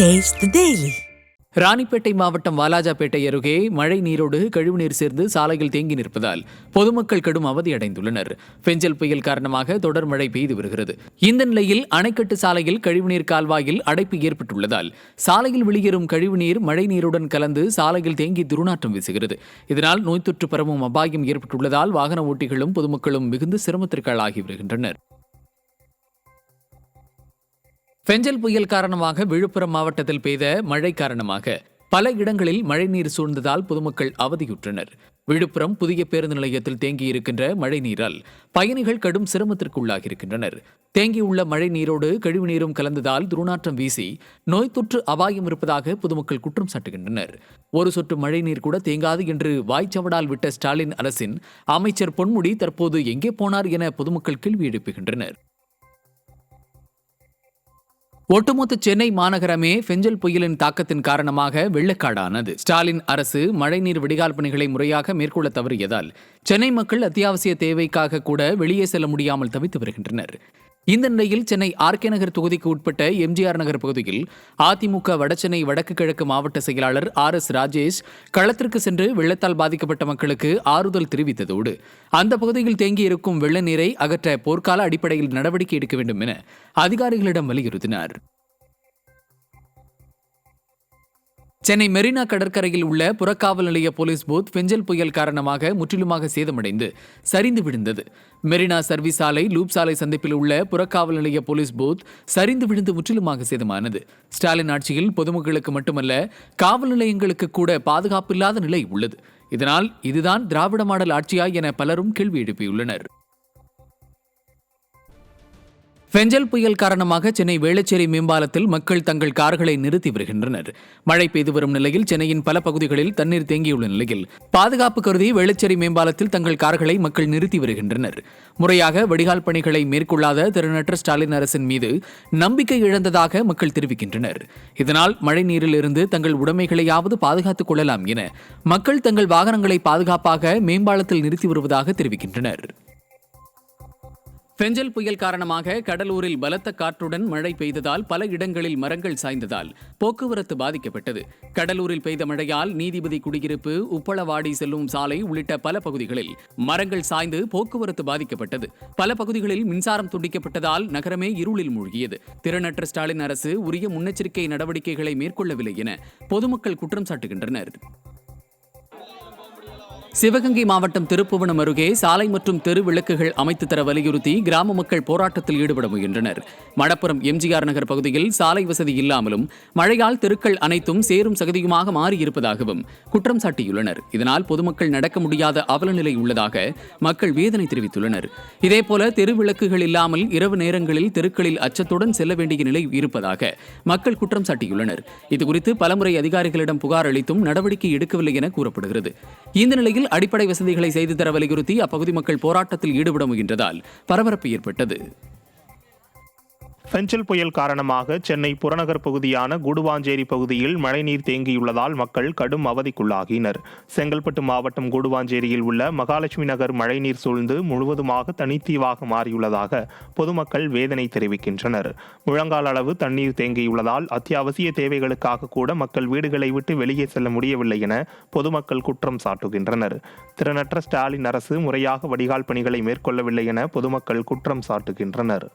Taste the Daily. Ranipet மாவட்டம் வாலாஜாபேட்டை அருகே மழை நீரோடு கழிவுநீர் சேர்ந்து சாலையில் தேங்கி நிற்பதால் பொதுமக்கள் கடும் அவதியடைந்துள்ளனர். பெஞ்சல் புயல் காரணமாக தொடர் மழை பெய்து வருகிறது. இந்த நிலையில் அணைக்கட்டு சாலையில் கழிவுநீர் கால்வாயில் அடைப்பு ஏற்பட்டுள்ளதால் சாலையில் வெளியேறும் கழிவுநீர் மழை நீருடன் கலந்து சாலையில் தேங்கி துர்நாற்றம் வீசுகிறது. இதனால் நோய் தொற்று பரவும் அபாயம் ஏற்பட்டுள்ளதால் வாகன ஓட்டிகளும் பொதுமக்களும் மிகுந்த சிரமத்திற்காளாகி வருகின்றனர். பெஞ்சல் புயல் காரணமாக விழுப்புரம் மாவட்டத்தில் பெய்த மழை காரணமாக பல இடங்களில் மழைநீர் சூழ்ந்ததால் பொதுமக்கள் அவதியுற்றனர். விழுப்புரம் புதிய பேருந்து நிலையத்தில் தேங்கியிருக்கின்ற மழை நீரால் பயணிகள் கடும் சிரமத்திற்குள்ளாகியிருக்கின்றனர். தேங்கியுள்ள மழை நீரோடு கழிவுநீரும் கலந்ததால் துர்நாற்றம் வீசி நோய் தொற்று அபாயம் இருப்பதாக பொதுமக்கள் குற்றம் சாட்டுகின்றனர். ஒரு சொட்டு மழைநீர் கூட தேங்காது என்று வாய்ச்சவடால் விட்ட ஸ்டாலின் அரசின் அமைச்சர் பொன்முடி தற்போது எங்கே போனார் என பொதுமக்கள் கேள்வி எழுப்புகின்றனர். ஒட்டுமொத்த சென்னை மாநகரமே பெஞ்சல் புயலின் தாக்கத்தின் காரணமாக வெள்ளக்காடானது. ஸ்டாலின் அரசு மழைநீர் வடிகால் பணிகளை முறையாக மேற்கொள்ள தவறியதால் சென்னை மக்கள் அத்தியாவசிய தேவைக்காக கூட வெளியே செல்ல முடியாமல் தவித்து வருகின்றனர். இந்த நிலையில் சென்னை ஆர்கே நகர் தொகுதிக்கு உட்பட்ட எம்ஜிஆர் நகர் பகுதியில் அதிமுக வடசென்னை வடக்கு கிழக்கு மாவட்ட செயலாளர் RS ராஜேஷ் களத்திற்கு சென்று வெள்ளத்தால் பாதிக்கப்பட்ட மக்களுக்கு ஆறுதல் தெரிவித்ததோடு அந்த பகுதியில் தேங்கியிருக்கும் வெள்ள நீரை அகற்ற போர்க்கால அடிப்படையில் நடவடிக்கை எடுக்க வேண்டும் என அதிகாரிகளிடம் வலியுறுத்தினார். சென்னை மெரினா கடற்கரையில் உள்ள புறக்காவல் நிலைய போலீஸ் பூத் பெஞ்சல் புயல் காரணமாக முற்றிலுமாக சேதமடைந்து சரிந்து விழுந்தது. மெரினா சர்வீஸ் சாலை லூப் சாலை சந்திப்பில் உள்ள புறக்காவல் நிலைய போலீஸ் பூத் சரிந்து விழுந்து முற்றிலுமாக சேதமானது. ஸ்டாலின் ஆட்சியில் பொதுமக்களுக்கு மட்டுமல்ல காவல் நிலையங்களுக்கு கூட பாதுகாப்பில்லாத நிலை உள்ளது. இதனால் இதுதான் திராவிட மாடல் ஆட்சியா என பலரும் கேள்வி எழுப்பியுள்ளனர். பெஞ்சல் புயல் காரணமாக சென்னை வேளச்சேரி மேம்பாலத்தில் மக்கள் தங்கள் கார்களை நிறுத்தி வருகின்றனர். மழை பெய்து வரும் நிலையில் சென்னையின் பல பகுதிகளில் தண்ணீர் தேங்கியுள்ள நிலையில் பாதுகாப்பு கருதி வேளச்சேரி மேம்பாலத்தில் தங்கள் கார்களை மக்கள் நிறுத்தி வருகின்றனர். முறையாக வடிகால் பணிகளை மேற்கொள்ளாத திறனற்ற ஸ்டாலின் அரசின் மீது நம்பிக்கை இழந்ததாக மக்கள் தெரிவிக்கின்றனர். இதனால் மழை நீரில் இருந்து தங்கள் உடைமைகளையாவது பாதுகாத்துக் கொள்ளலாம் என மக்கள் தங்கள் வாகனங்களை பாதுகாப்பாக மேம்பாலத்தில் நிறுத்தி வருவதாக தெரிவிக்கின்றனர். பெஞ்சல் புயல் காரணமாக கடலூரில் பலத்த காற்றுடன் மழை பெய்ததால் பல இடங்களில் மரங்கள் சாய்ந்ததால் போக்குவரத்து பாதிக்கப்பட்டது. கடலூரில் பெய்த மழையால் நீதிபதி குடியிருப்பு, உப்பளவாடி செல்லும் சாலை உள்ளிட்ட பல பகுதிகளில் மரங்கள் சாய்ந்து போக்குவரத்து பாதிக்கப்பட்டது. பல பகுதிகளில் மின்சாரம் துண்டிக்கப்பட்டதால் நகரமே இருளில் மூழ்கியது. திறனற்ற ஸ்டாலின் அரசு உரிய முன்னெச்சரிக்கை நடவடிக்கைகளை மேற்கொள்ளவில்லை என பொதுமக்கள் குற்றம் சாட்டுகின்றனர். சிவகங்கை மாவட்டம் திருப்புவனம் அருகே சாலை மற்றும் தெரு விளக்குகள் அமைத்து தர வலியுறுத்தி கிராம மக்கள் போராட்டத்தில் ஈடுபட முயன்றனர். மடப்புரம் எம்ஜிஆர் நகர் பகுதியில் சாலை வசதி இல்லாமலும் மழையால் தெருக்கள் அனைத்தும் சேரும் சகதியுமாக மாறியிருப்பதாகவும் குற்றம் சாட்டியுள்ளனர். இதனால் பொதுமக்கள் நடக்க முடியாத அவலநிலை உள்ளதாக மக்கள் வேதனை தெரிவித்துள்ளனர். இதேபோல தெரு விளக்குகள் இல்லாமல் இரவு நேரங்களில் தெருக்களில் அச்சத்துடன் செல்ல வேண்டிய நிலை இருப்பதாக மக்கள் குற்றம் சாட்டியுள்ளனர். இதுகுறித்து பலமுறை அதிகாரிகளிடம் புகார் அளித்தும் நடவடிக்கை எடுக்கவில்லை என கூறப்படுகிறது. இந்த நிலையில் அடிப்படை வசதிகளை செய்து தர வலியுறுத்தி அப்பகுதி மக்கள் போராட்டத்தில் ஈடுபட முயன்றதால் பரபரப்பு ஏற்பட்டது. பெஞ்சல் புயல் காரணமாக சென்னை புறநகர் பகுதியான கூடுவாஞ்சேரி பகுதியில் மழைநீர் தேங்கியுள்ளதால் மக்கள் கடும் அவதிக்குள்ளாகினர். செங்கல்பட்டு மாவட்டம் கூடுவாஞ்சேரியில் உள்ள மகாலட்சுமி நகர் மழைநீர் சூழ்ந்து முழுவதுமாக தனித்தீவாக மாறியுள்ளதாக பொதுமக்கள் வேதனை தெரிவிக்கின்றனர். முழங்கால் அளவு தண்ணீர் தேங்கியுள்ளதால் அத்தியாவசிய தேவைகளுக்காக கூட மக்கள் வீடுகளை விட்டு வெளியே செல்ல முடியவில்லை என பொதுமக்கள் குற்றம் சாட்டுகின்றனர். திறனற்ற ஸ்டாலின் அரசு முறையாக வடிகால் பணிகளை மேற்கொள்ளவில்லை என பொதுமக்கள் குற்றம் சாட்டுகின்றனர்.